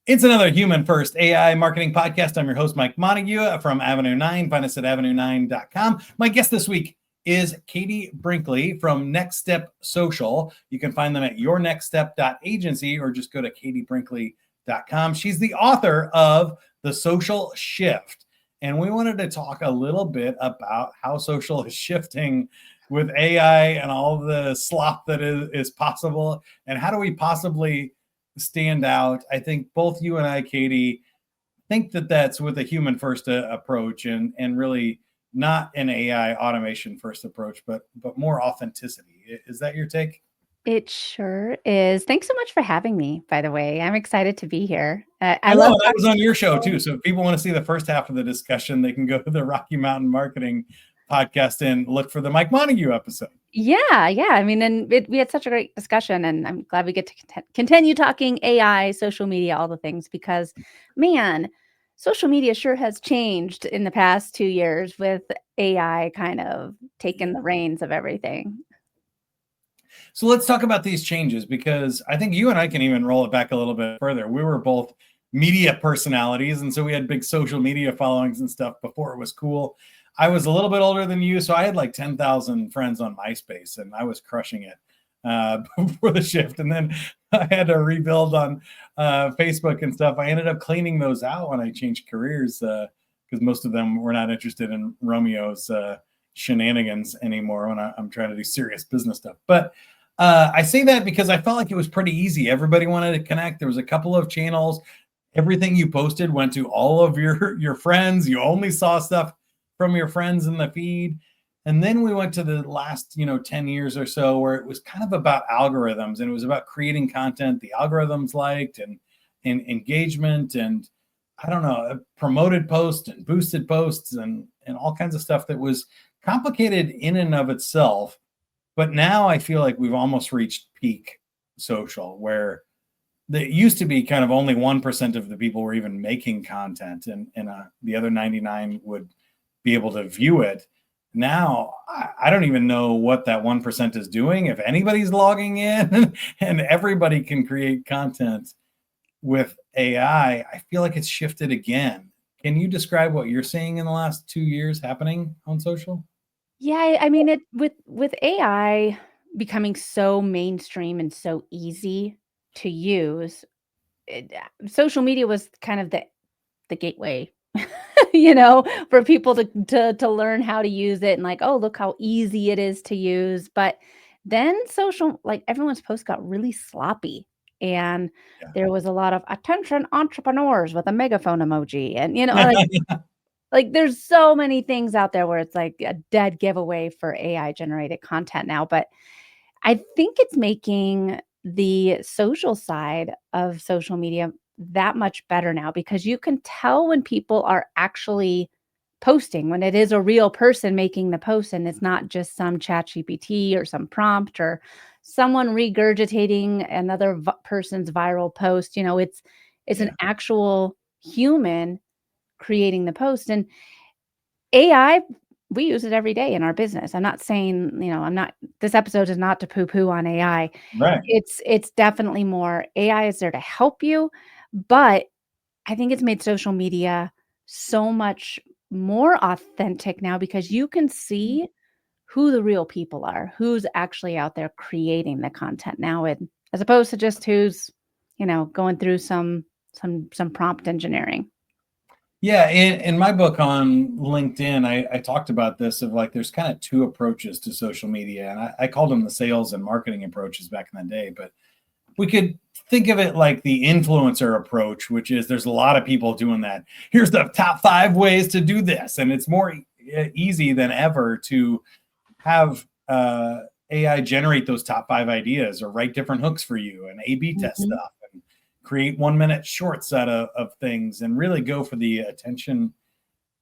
It's another Human First AI marketing podcast. I'm your host, Mike Montague from Avenue 9. Find us at avenue9.com. My guest this week is Katie Brinkley from Next Step Social. You can find them at yournextstep.agency or just go to katiebrinkley.com. She's the author of The Social Shift. And we wanted to talk a little bit about how social is shifting with AI and all the slop that is possible. And how do we possibly stand out? I think both you and I, Katie, think that that's with a human first approach and really not an AI automation first approach, but more authenticity. Is that your take? It sure is. Thanks so much for having me, by the way. I'm excited to be here. I I know love that was on your show talking. too. So if people want to see the first half of the discussion, they can go to the Rocky Mountain Marketing podcast and look for the Mike Montague episode. Yeah. I mean, and we had such a great discussion, and I'm glad we get to continue talking AI, social media, all the things, because, man, social media sure has changed in the past 2 years with AI kind of taking the reins of everything. So let's talk about these changes, because I think you and I can even roll it back a little bit further. We were both media personalities, and so we had big social media followings and stuff before it was cool. I was a little bit older than you, so I had like 10,000 friends on MySpace, and I was crushing it before the shift. And then I had to rebuild on Facebook and stuff. I ended up cleaning those out when I changed careers because most of them were not interested in Romeo's shenanigans anymore when I'm trying to do serious business stuff. But I say that because I felt like it was pretty easy. Everybody wanted to connect. There was a couple of channels. Everything you posted went to all of your friends. You only saw stuff from your friends in the feed. And then we went to the last 10 years or so where it was kind of about algorithms, and it was about creating content the algorithms liked, and engagement, and I don't know, promoted posts and boosted posts and all kinds of stuff that was complicated in and of itself. But now I feel like we've almost reached peak social, where there used to be kind of only 1% of the people were even making content, and the other 99 would be able to view it. Now, I don't even know what that 1% is doing, if anybody's logging in, and everybody can create content with AI. I feel like it's shifted again. Can you describe what you're seeing in the last 2 years happening on social? Yeah, I mean, it with AI becoming so mainstream and so easy to use, social media was kind of the gateway, for people to learn how to use it, and like, oh, look how easy it is to use. But then like everyone's post got really sloppy, and Yeah. there was a lot of attention entrepreneurs with a megaphone emoji, and like there's so many things out there where it's like a dead giveaway for AI generated content now. But I think it's making the social side of social media that much better now, because you can tell when people are actually posting, when it is a real person making the post and it's not just some chat GPT or some prompt or someone regurgitating another person's viral post. It's an Yeah. actual human creating the post. And AI, we use it every day in our business. I'm not saying, this episode is not to poo-poo on AI. Right. It's definitely more AI is there to help you, but I think it's made social media so much more authentic now, because you can see who the real people are, who's actually out there creating the content now, and as opposed to just who's, going through some prompt engineering. Yeah, in my book on LinkedIn, I talked about this, of like there's kind of two approaches to social media, and I called them the sales and marketing approaches back in the day. But we could think of it like the influencer approach, which is there's a lot of people doing that. Here's the top 5 ways to do this, and it's more easy than ever to have AI generate those top 5 ideas or write different hooks for you and A/B test Mhm. stuff, create 1-minute shorts out of things, and really go for the attention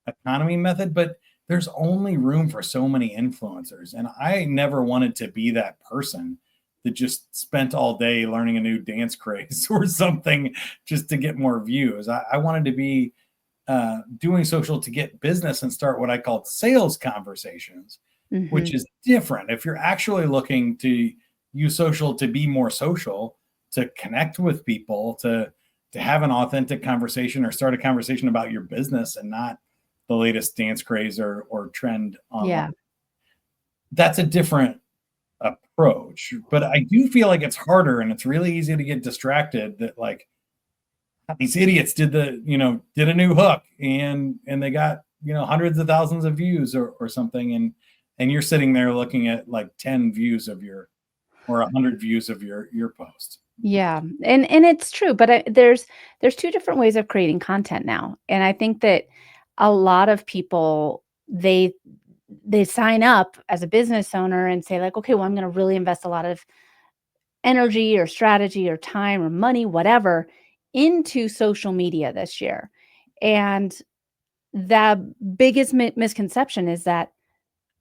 economy method. But there's only room for so many influencers. And I never wanted to be that person that just spent all day learning a new dance craze or something just to get more views. I wanted to be doing social to get business and start what I called sales conversations, which Mhm. is different. If you're actually looking to use social to be more social, to connect with people, to have an authentic conversation or start a conversation about your business and not the latest dance craze or trend online. Yeah. That's a different approach. But I do feel like it's harder and it's really easy to get distracted that like these idiots did a new hook and they got, hundreds of thousands of views or something. And you're sitting there looking at like 10 views of your or 100 views of your post. Yeah, and it's true, but there's 2 different ways of creating content now, and I think that a lot of people, they sign up as a business owner and say like, "Okay, well, I'm gonna really invest a lot of energy or strategy or time or money, whatever, into social media this year." And the biggest misconception is that,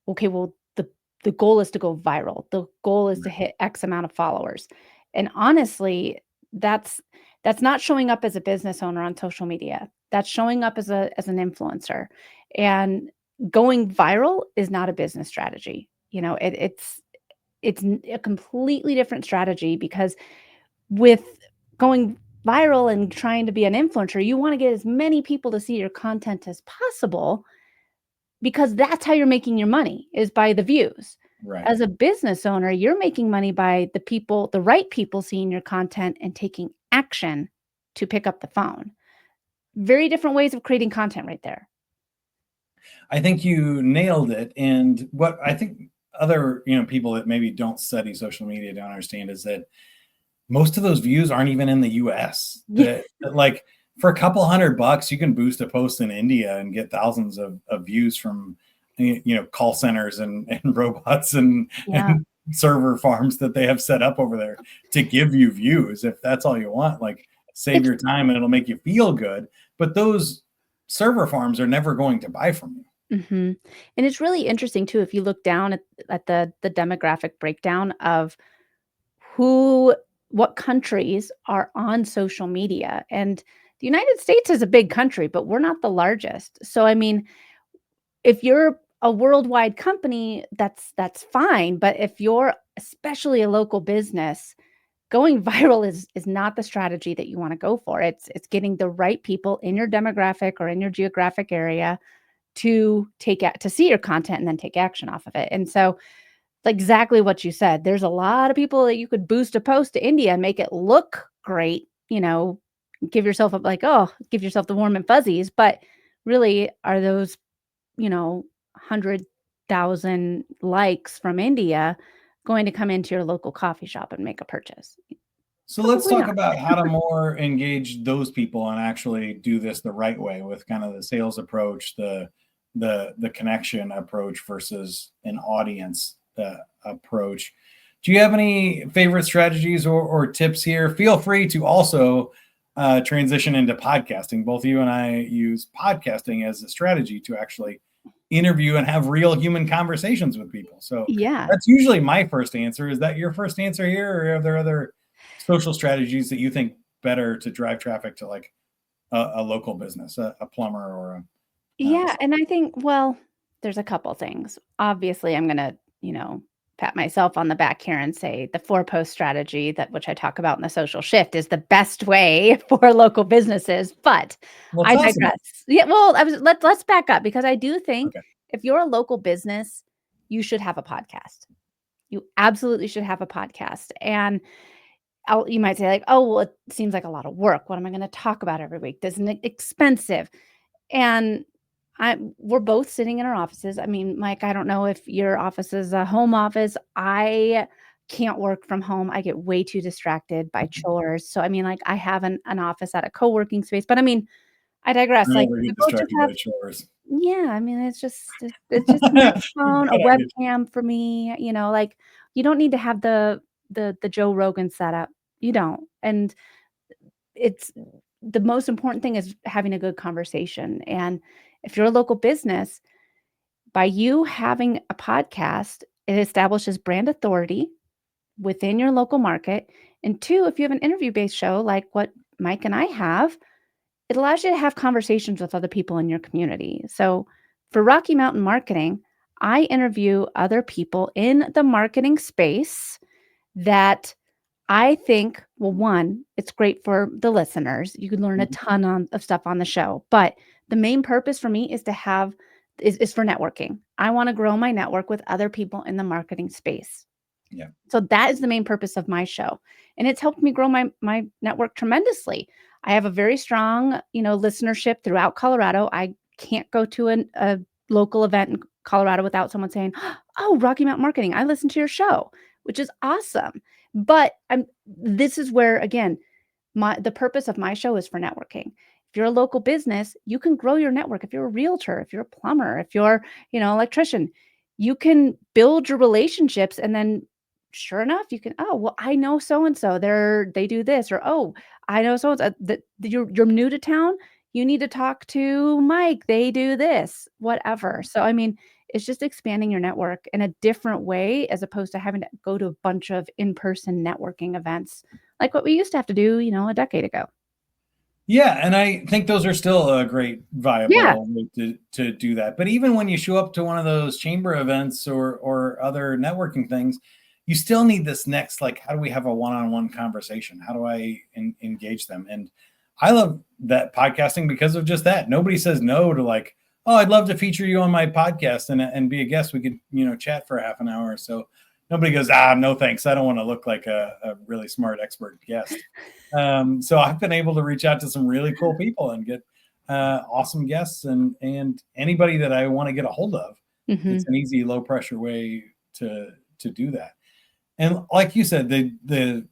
okay, well, the goal is to go viral. The goal is to hit X amount of followers. And honestly, that's that's not showing up as a business owner on social media. That's showing up as an influencer. And going viral is not a business strategy. It's a completely different strategy because with going viral and trying to be an influencer, you want to get as many people to see your content as possible because that's how you're making your money is by the views. Right. As a business owner, you're making money by the right people seeing your content and taking action to pick up the phone. Very different ways of creating content right there. I think you nailed it. And what I think other, people that maybe don't study social media don't understand is that most of those views aren't even in the US. Yeah. That like for a couple $100, you can boost a post in India and get thousands of views from call centers and robots Yeah. and server farms that they have set up over there to give you views if that's all you want. Like save It's your time and it'll make you feel good. But those server farms are never going to buy from you. Mhm. And it's really interesting too if you look down at the demographic breakdown of who what countries are on social media. And the United States is a big country, but we're not the largest. So I mean, if you're a worldwide company, that's fine, but if you're especially a local business, going viral is not the strategy that you want to go for. It's getting the right people in your demographic or in your geographic area to see your content and then take action off of it. And so it's exactly what you said. There's a lot of people that you could boost a post to India and make it look great, give yourself the warm and fuzzies, but really are those, 100,000 likes from India going to come into your local coffee shop and make a purchase? So let's Probably talk not. about how to more engage those people and actually do this the right way with kind of the sales approach, the connection approach versus an audience approach. Do you have any favorite strategies or tips here? Feel free to also transition into podcasting. Both you and I use podcasting as a strategy to actually interview and have real human conversations with people. So Yeah. that's usually my first answer. Is that your first answer here, or are there other social strategies that you think better to drive traffic to like a local business, a plumber or Yeah, and I think, well, there's a couple things. Obviously, I'm gonna, pat myself on the back here and say the 4-post strategy that which I talk about in the social shift is the best way for local businesses, but well, I tell us about digress. Yeah, well, let's back up because I do think okay. if you're a local business, you should have a podcast. You absolutely should have a podcast. And you might say like, "Oh, well, it seems like a lot of work. What am I going to talk about every week? Isn't it expensive?" And we're both sitting in our offices. I mean, Mike, I don't know if your office is a home office. I can't work from home. I get way too distracted by chores. So I mean, like I have an office at a co-working space, but I mean, I digress. I Like never we get both just distracted have by chores. yeah, I mean, it's just a microphone, a webcam for me, like you don't need to have the Joe Rogan setup. You don't. And it's the most important thing is having a good conversation. And if you're a local business, by you having a podcast, it establishes brand authority within your local market. And two, if you have an interview-based show like what Mike and I have, it allows you to have conversations with other people in your community. So for Rocky Mountain Marketing, I interview other people in the marketing space that I think, well, one, it's great for the listeners. You can learn a Mhm. ton of stuff on the show, but the main purpose for me is to have is for networking. I want to grow my network with other people in the marketing space. Yeah. So that is the main purpose of my show. And it's helped me grow my network tremendously. I have a very strong, listenership throughout Colorado. I can't go to a local event in Colorado without someone saying, "Oh, Rocky Mountain Marketing, I listened to your show," which is awesome. But this is where, again, the purpose of my show is for networking. If you're a local business, you can grow your network. If you're a realtor, if you're a plumber, if you're, electrician, you can build your relationships, and then sure enough, you can, oh, well, I know so and so. They do this, or oh, I know so and so that you're new to town. You need to talk to Mike. They do this, whatever. So I mean, it's just expanding your network in a different way as opposed to having to go to a bunch of in-person networking events like what we used to have to do, a decade ago. Yeah, and I think those are still a great Yeah. viable way to do that. But even when you show up to one of those chamber events or other networking things, you still need this next, like, how do we have a one-on-one conversation? How do I engage them? And I love that podcasting because of just that. Nobody says no to, like, oh, I'd love to feature you on my podcast and be a guest. We could, chat for half an hour or so. Nobody goes, no, thanks. I don't want to look like a really smart expert guest. So I've been able to reach out to some really cool people and get awesome guests and anybody that I want to get a hold of. It's Mhm. an easy, low pressure way to do that. And like you said, the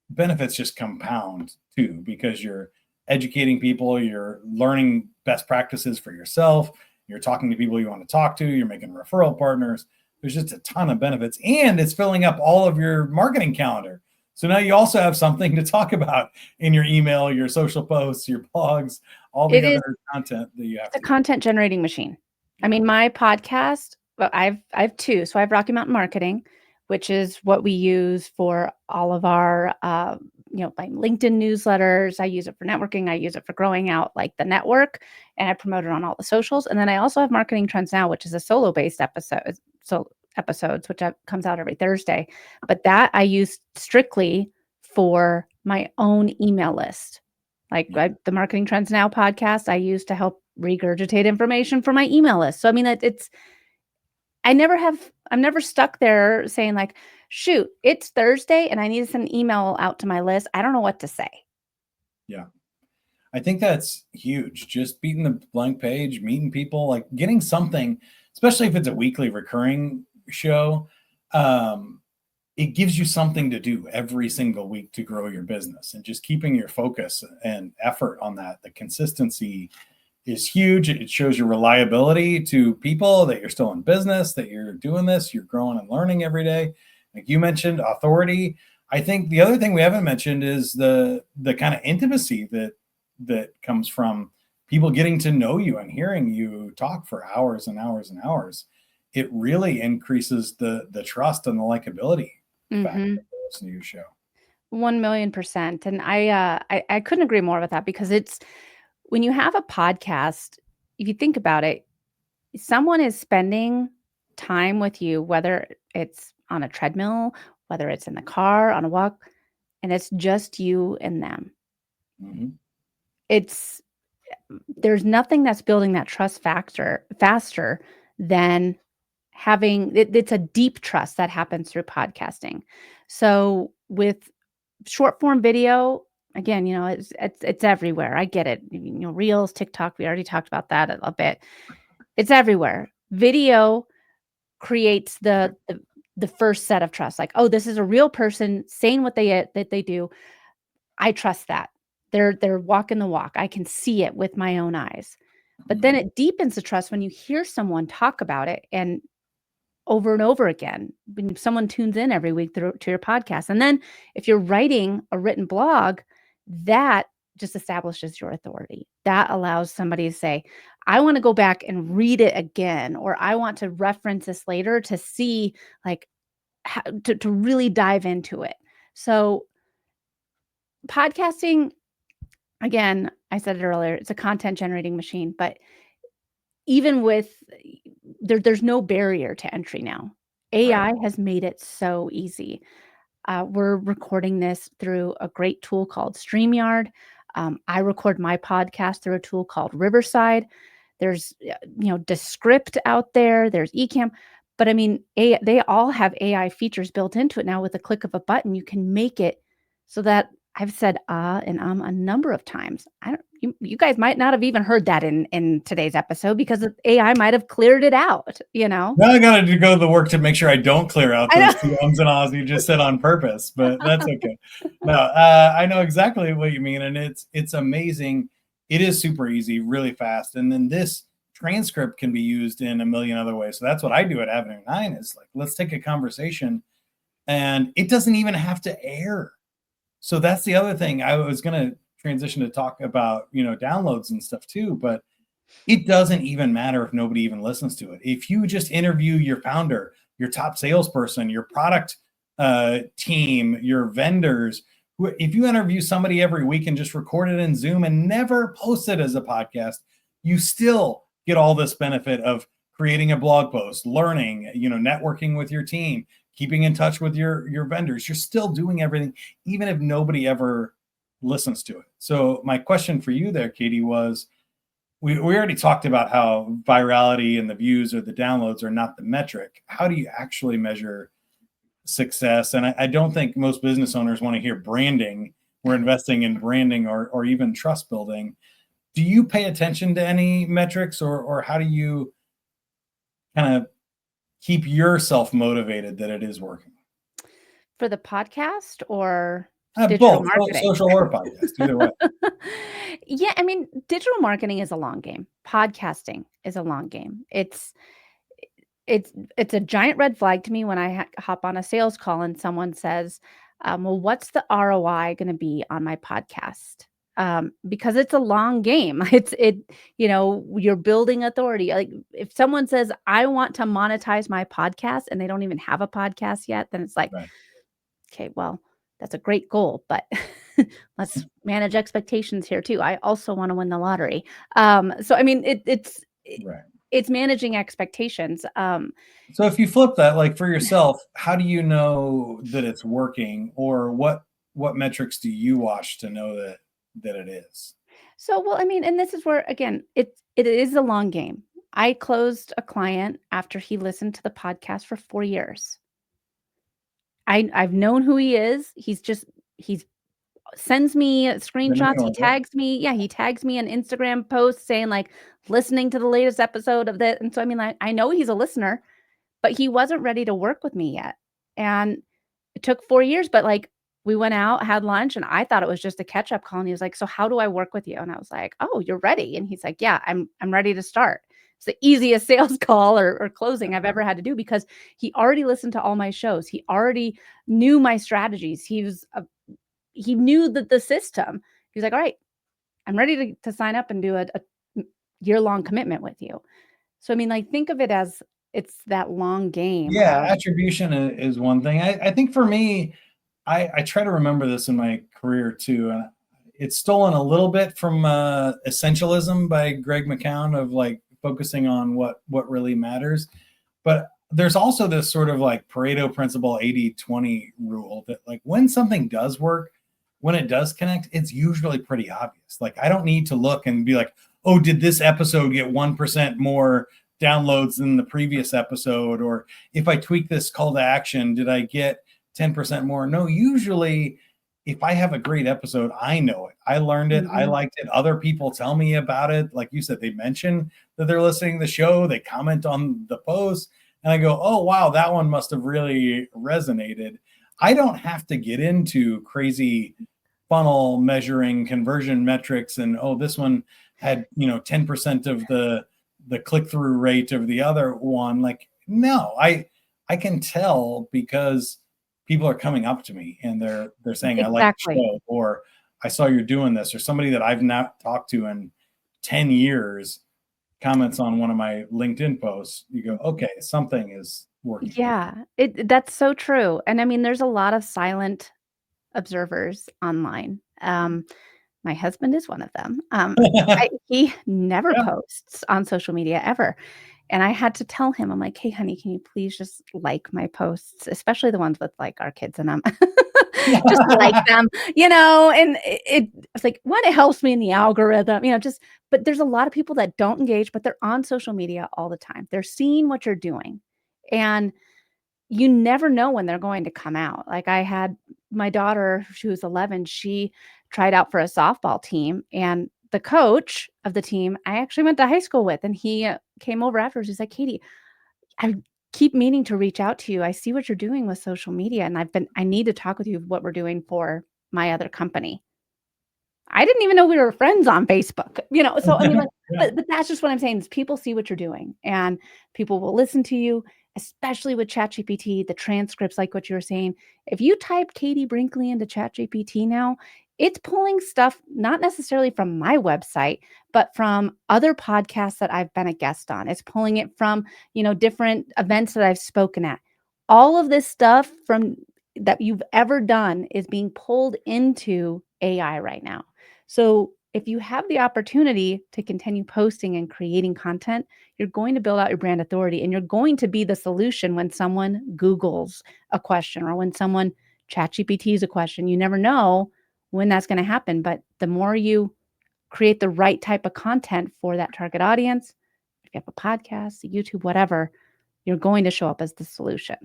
benefits just compound too, because you're educating people, you're learning best practices for yourself, you're talking to people you want to talk to, you're making referral partners. There's just a ton of benefits, and it's filling up all of your marketing calendar. So now you also have something to talk about in your email, your social posts, your blogs, all It the is other content that you have it's a to do. content generating machine. I Yeah. mean, my podcast, well, I have two. So I have Rocky Mountain Marketing, which is what we use for all of our, like LinkedIn newsletters. I use it for networking. I use it for growing out like the network, and I promote it on all the socials. And then I also have Marketing Trends Now, which is a solo based episode. So episodes, which comes out every Thursday. But that I use strictly for my own email list. Like Yeah. the Marketing Trends Now podcast, I use to help regurgitate information for my email list. So I mean, I'm never stuck there saying like, shoot, it's Thursday and I need to send an email out to my list. I don't know what to say. Yeah. I think that's huge. Just beating the blank page, meeting people, like getting something, especially if it's a weekly recurring show. Um, it gives you something to do every single week to grow your business, and just keeping your focus and effort on that. The consistency is huge. It shows your reliability to people that you're still in business, that you're doing this, you're growing and learning every day. Like you mentioned, authority. I think the other thing we haven't mentioned is the kind of intimacy that comes from people getting to know you and hearing you talk for hours and hours and hours. It really increases the trust and the likability factor Mhm. of listening to your show. 1,000,000%. And I couldn't agree more with that because it's when you have a podcast, if you think about it, someone is spending time with you, whether it's on a treadmill, whether it's in the car, on a walk, and it's just you and them. Mhm. It's there's nothing that's building that trust factor faster than it's a deep trust that happens through podcasting. So with short form video, again, it's everywhere. I get it. Reels, TikTok, we already talked about that a bit. It's everywhere. Video creates the first set of trust. Like, oh, this is a real person saying what that they do. I trust that. They're walking the walk. I can see it with my own eyes. But then Mhm. it deepens the trust when you hear someone talk about it and over again. When someone tunes in every week to your podcast. And then if you're writing a written blog, that just establishes your authority. That allows somebody to say, I want to go back and read it again, or I want to reference this later to see like how to really dive into it. So podcasting, again, I said it earlier, it's a content generating machine, but even with there's no barrier to entry now. Right. AI has made it so easy. We're recording this through a great tool called StreamYard. I record my podcast through a tool called Riverside. There's, Descript out there. There's Ecamm. But I mean, they all have AI features built into it now. With a click of a button, you can make it so that I've said and a number of times. I don't. You guys might not have even heard that in today's episode because the AI might have cleared it out. Now I got to go to the work to make sure I don't clear out I those know. two ums and ahs you just said on purpose, but that's okay. No, I know exactly what you mean, and it's amazing. It is super easy, really fast, and then this transcript can be used in a million other ways. So that's what I do at Avenue 9 is like, let's take a conversation, and it doesn't even have to air. So that's the other thing. I was going to transition to talk about, downloads and stuff too, but it doesn't even matter if nobody even listens to it. If you just interview your founder, your top salesperson, your product team, your vendors, if you interview somebody every week and just record it in Zoom and never post it as a podcast, you still get all this benefit of creating a blog post, learning, networking with your team, keeping in touch with your vendors. You're still doing everything, even if nobody ever listens to it. So my question for you there, Katie, was we already talked about how virality and the views or the downloads are not the metric. How do you actually measure success? And I don't think most business owners want to hear branding. We're investing in branding or even trust building. Do you pay attention to any metrics, or how do you kind of keep yourself motivated that it is working? For the podcast or Both, marketing? social or podcast, either way. Yeah, I mean, digital marketing is a long game. Podcasting is a long game. It's a giant red flag to me when I hop on a sales call and someone says, "Well, what's the ROI going to be on my podcast?" Because it's a long game. You're building authority. Like if someone says, "I want to monetize my podcast," and they don't even have a podcast yet, then it's like, Right. okay, well, that's a great goal, but let's manage expectations here too. I also want to win the lottery. So I mean, Right. it's managing expectations. So if you flip that, like for yourself, how do you know that it's working, or what metrics do you watch to know that it is? So, well, I mean, and this is where again, it is a long game. I closed a client after he listened to the podcast for 4 years. I've known who he is. He's sends me screenshots. He tags me. Yeah, he tags me in Instagram posts saying like listening to the latest episode of that. And so I mean, I know he's a listener, but he wasn't ready to work with me yet. And it took 4 years, but like we went out, had lunch, and I thought it was just a catch-up call. And he was like, "So how do I work with you?" And I was like, "Oh, you're ready." And he's like, "Yeah, I'm ready to start." It's the easiest sales call or closing I've ever had to do because he already listened to all my shows. He already knew my strategies. He knew the system. He was like, "All right, I'm ready to sign up and do a year-long commitment with you." So I mean, like, think of it as it's that long game Yeah, of attribution is one thing. I think for me, I try to remember this in my career too, and it's stolen a little bit from Essentialism by Greg McKeown of like focusing on what really matters. But there's also this sort of like Pareto principle 80-20 rule that like when something does work, when it does connect, it's usually pretty obvious. Like I don't need to look and be like, oh, did this episode get 1% more downloads than the previous episode? Or if I tweak this call to action, did I get 10% more? No, usually if I have a great episode, I know it. I learned it. I liked it. Other people tell me about it. Like you said, they mention that they're listening to the show. They comment on the post. And I go, oh, wow, that one must have really resonated. I don't have to get into crazy funnel measuring conversion metrics and, oh, this one had, 10% of the click-through rate of the other one. Like, no, I can tell because people are coming up to me and they're saying, I like the show, or I saw you're doing this, or somebody that I've not talked to in 10 years comments on one of my LinkedIn posts. You go, okay, something is working. Yeah, that's so true. And I mean, there's a lot of silent observers online. My husband is one of them. He never Yeah. posts on social media ever. And I had to tell him, I'm like, "Hey, honey, can you please just like my posts, especially the ones with like our kids in them?" just like them, and it's like, one, it helps me in the algorithm, but there's a lot of people that don't engage, but they're on social media all the time. They're seeing what you're doing. And you never know when they're going to come out. Like, I had my daughter, she was 11, she tried out for a softball team, and the coach of the team I actually went to high school with, and he came over afterwards. He's like, "Katie, I keep meaning to reach out to you. I see what you're doing with social media, and I need to talk with you what we're doing for my other company." I didn't even know we were friends on Facebook, So I mean, like, Yeah. but that's just what I'm saying is people see what you're doing, and people will listen to you, especially with ChatGPT, the transcripts, like what you were saying. If you type Katie Brinkley into ChatGPT now, it's pulling stuff not necessarily from my website, but from other podcasts that I've been a guest on. It's pulling it from, different events that I've spoken at. All of this stuff from that you've ever done is being pulled into AI right now. So if you have the opportunity to continue posting and creating content, you're going to build out your brand authority, and you're going to be the solution when someone Googles a question or when someone ChatGPTs a question. You never know when that's going to happen, but the more you create the right type of content for that target audience, if you have a podcast, a YouTube, whatever, you're going to show up as the solution.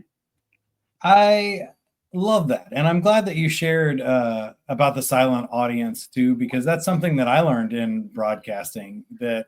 I love that. And I'm glad that you shared about the silent audience too, because that's something that I learned in broadcasting that,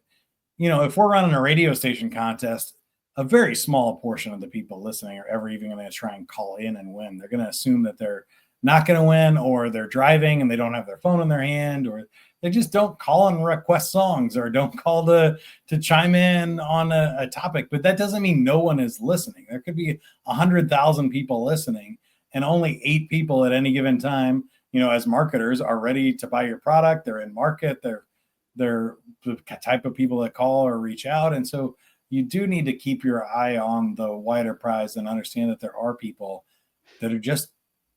if we're running a radio station contest, a very small portion of the people listening are ever even going to try and call in and win. They're going to assume that they're not going to win, or they're driving and they don't have their phone in their hand, or they just don't call and request songs, or don't call to chime in on a topic. But that doesn't mean no one is listening. There could be 100,000 people listening, and only 8 people at any given time, as marketers, are ready to buy your product. They're in market. They're the type of people that call or reach out. And so you do need to keep your eye on the wider prize and understand that there are people that are just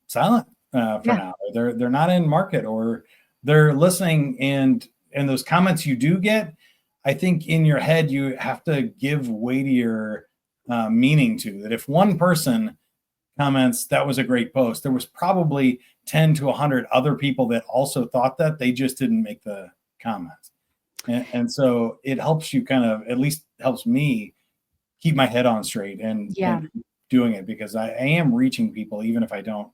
silent for Yeah. now. They're not in market, or they're listening. And those comments you do get, I think in your head you have to give weightier meaning to that. If one person comments, "That was a great post," there was probably 10 to 100 other people that also thought that. They just didn't make the comments. And so it helps you kind of, at least helps me, keep my head on straight and Yeah. doing it, because I am reaching people even if I don't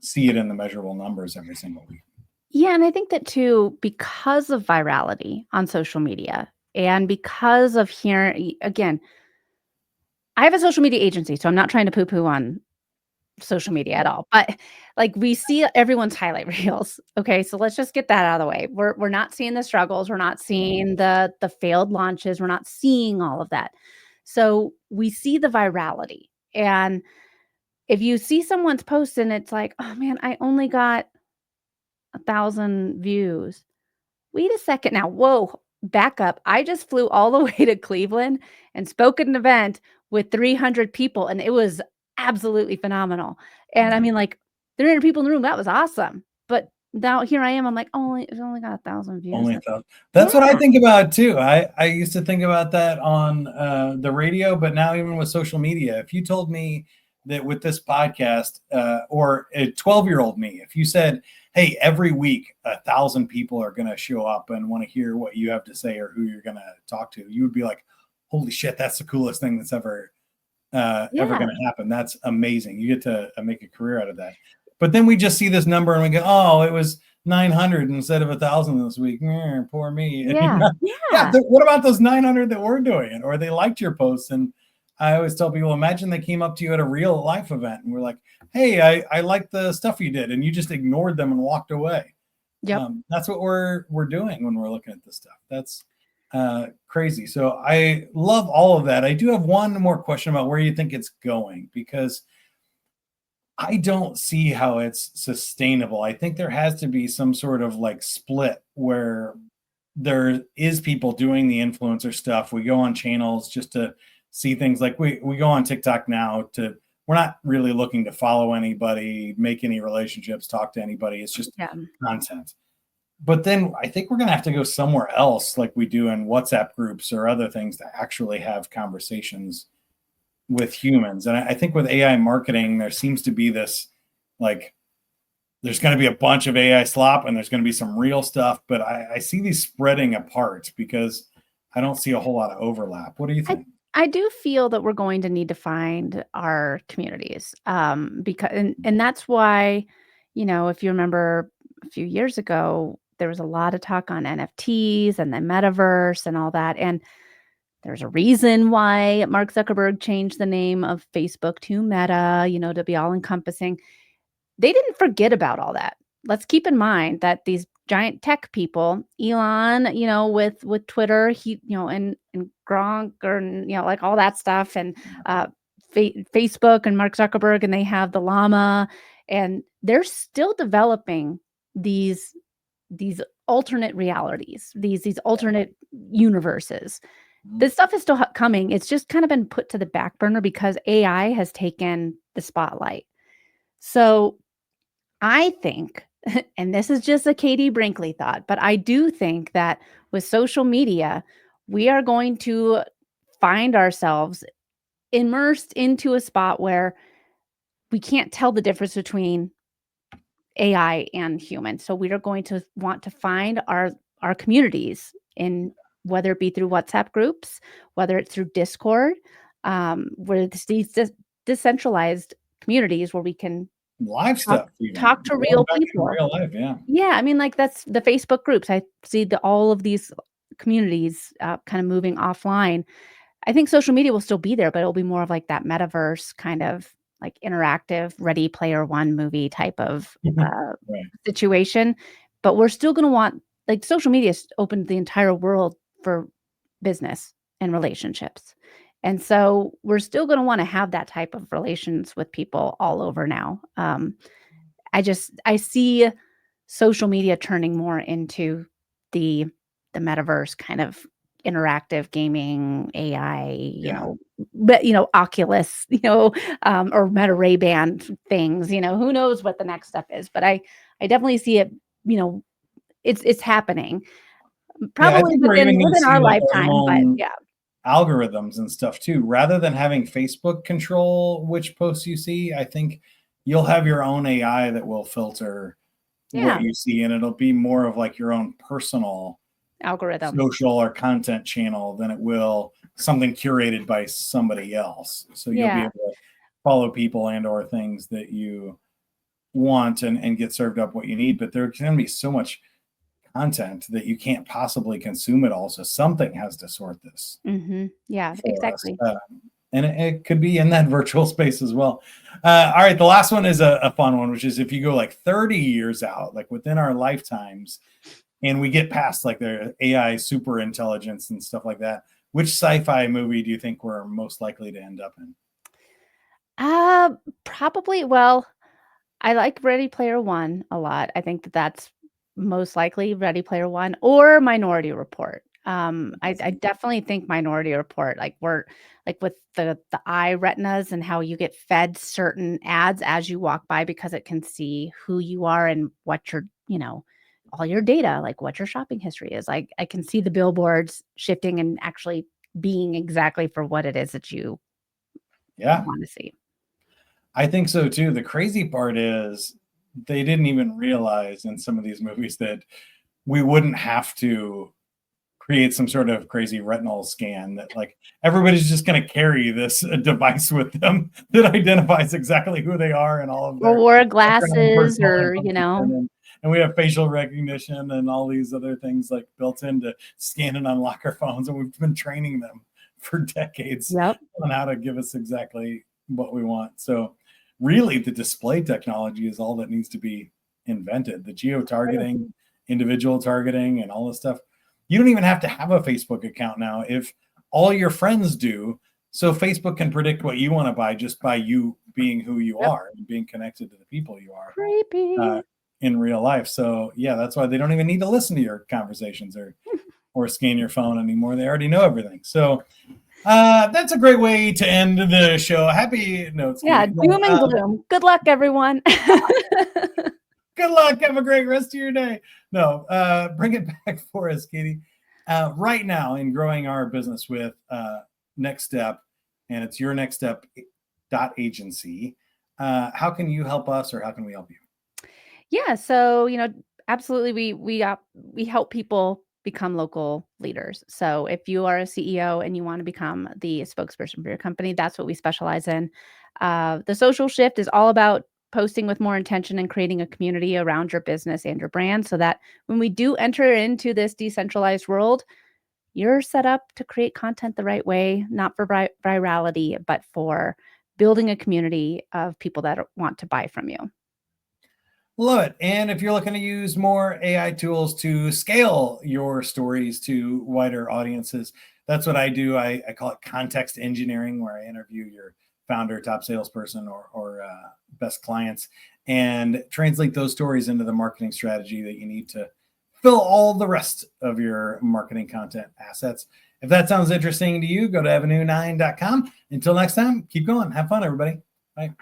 see it in the measurable numbers every single week. Yeah, and I think that too, because of virality on social media and because of again, I have a social media agency, so I'm not trying to poo-poo on social media at all. But like, we see everyone's highlight reels. Okay, so let's just get that out of the way. We're not seeing the struggles, we're not seeing the failed launches, we're not seeing all of that. So we see the virality. And if you see someone's post and it's like, "Oh man, I only got 1,000 views." Wait a second now. Whoa, back up. I just flew all the way to Cleveland and spoke at an event with 300 people, and it was absolutely phenomenal. And I Yeah. mean, like, 300 people in the room, that was awesome. But now here I am, I'm like, it's only got 1,000 views. Only a thousand. Yeah, That's what I think about too. I used to think about that on the radio, but now even with social media, if you told me that with this podcast, or a 12-year-old me, if you said, "Hey, every week 1,000 people are going to show up and want to hear what you have to say or who you're going to talk to," you would be like, "Holy shit, that's the coolest thing that's ever yeah, going to happen. That's amazing. You get to make a career out of that." But then we just see this number and we go, "Oh, it was 900 instead of 1,000 this week. Poor me." yeah, Yeah. yeah, What about those 900 that were doing it, or they liked your posts? And I always tell people, imagine they came up to you at a real life event and were like, "Hey, I like the stuff you did," and you just ignored them and walked away. yep. That's what we're doing when we're looking at this stuff. That's crazy. So I love all of that. I do have one more question about where you think it's going, because I don't see how it's sustainable. I think there has to be some sort of like split where there is people doing the influencer stuff. We go on channels just to see things, like we go on TikTok now to, we're not really looking to follow anybody, make any relationships, talk to anybody. It's just Yeah. content. But then I think we're going to have to go somewhere else, like we do in WhatsApp groups or other things, to actually have conversations with humans. And I think with AI marketing, there seems to be this like there's going to be a bunch of AI slop and there's going to be some real stuff, but I see these spreading apart because I don't see a whole lot of overlap. What do you think? I do feel that we're going to need to find our communities, because and that's why, if you remember a few years ago, there was a lot of talk on NFTs and the metaverse and all that, and there's a reason why Mark Zuckerberg changed the name of Facebook to Meta, to be all encompassing. They didn't forget about all that. Let's keep in mind that these giant tech people, Elon, with Twitter, he, and Gronk, and like all that stuff, and uh, Facebook and Mark Zuckerberg, and they have the llama, and they're still developing these alternate realities, these alternate universes. This stuff is still coming. It's just kind of been put to the back burner because AI has taken the spotlight. So I think, and this is just a Katie Brinkley thought, but I do think that with social media, we are going to find ourselves immersed into a spot where we can't tell the difference between AI and human. So we are going to want to find our communities, in whether it be through WhatsApp groups, whether it's through Discord, where it's these decentralized communities where we can Live stuff, even. talk to Going real back in people. real life, yeah. Yeah, I mean, like, that's the Facebook groups. I see all of these communities kind of moving offline. I think social media will still be there, but it'll be more of like that metaverse kind of like interactive Ready Player One movie type of Right. situation. But we're still going to want, like, social media opened the entire world for business and relationships. And so we're still going to want to have that type of relations with people all over now. I see social media turning more into the metaverse kind of interactive gaming AI, Yeah. but Oculus, or Meta Ray-Ban things, who knows what the next step is, but I definitely see it, it's happening Yeah, I probably think we're even going to within see our like our lifetime, but own yeah. algorithms and stuff too. Rather than having Facebook control which posts you see, I think you'll have your own AI that will filter Yeah, what you see, and it'll be more of like your own personal algorithm. social or content channel than it will something curated by somebody else. So you'll be Yeah. able to follow people and or things that you want and get served up what you need. But there can be so much content that you can't possibly consume it all. So something has to sort this Yeah, for us. exactly. And it could be in that virtual space as well. All right, the last one is a fun one, which is if you go like 30 years out, like within our lifetimes, and we get past like the AI super intelligence and stuff like that, which sci-fi movie do you think we're most likely to end up in? Uh, Probably, well, I like Ready Player One a lot. I think that that's most likely Ready Player One or Minority Report. I definitely think Minority Report, like, we're like with the eye retinas and how you get fed certain ads as you walk by because it can see who you are and what your, all your data, like what your shopping history is. Like, I can see the billboards shifting and actually being exactly for what it is that you Yeah, want to see. I think so too. The crazy part is they didn't even realize in some of these movies that we wouldn't have to create some sort of crazy retinal scan, that like everybody's just going to carry this device with them that identifies exactly who they are and all of Or their wore background, glasses, personal or, information. And we have facial recognition and all these other things like built in to scan and unlock our phones. And we've been training them for decades yep. on how to give us exactly what we want. So really the display technology is all that needs to be invented. The geo-targeting, individual targeting, and all this stuff. You don't even have to have a Facebook account now if all your friends do. So Facebook can predict what you want to buy just by you being who you Yep. are and being connected to the people you are Creepy. in real life. So yeah, that's why they don't even need to listen to your conversations or scan your phone anymore. They already know everything. So that's a great way to end the show. Happy notes. Yeah, Katie. doom and gloom. Good luck, everyone. Good luck. Have a great rest of your day. No, bring it back for us, Katie. Right now, in growing our business with Next Step, and it's your Next Step agency, how can you help us, or how can we help you? Yeah, so, absolutely we help people become local leaders. So if you are a CEO and you want to become the spokesperson for your company, that's what we specialize in. The social shift is all about posting with more intention and creating a community around your business and your brand so that when we do enter into this decentralized world, you're set up to create content the right way, not for virality, but for building a community of people that want to buy from you. Love it. And if you're looking to use more AI tools to scale your stories to wider audiences, that's what I do. I call it context engineering, where I interview your founder, top salesperson, or best clients and translate those stories into the marketing strategy that you need to fill all the rest of your marketing content assets. If that sounds interesting to you, go to avenue9.com. Until next time, keep going. Have fun, everybody. Bye.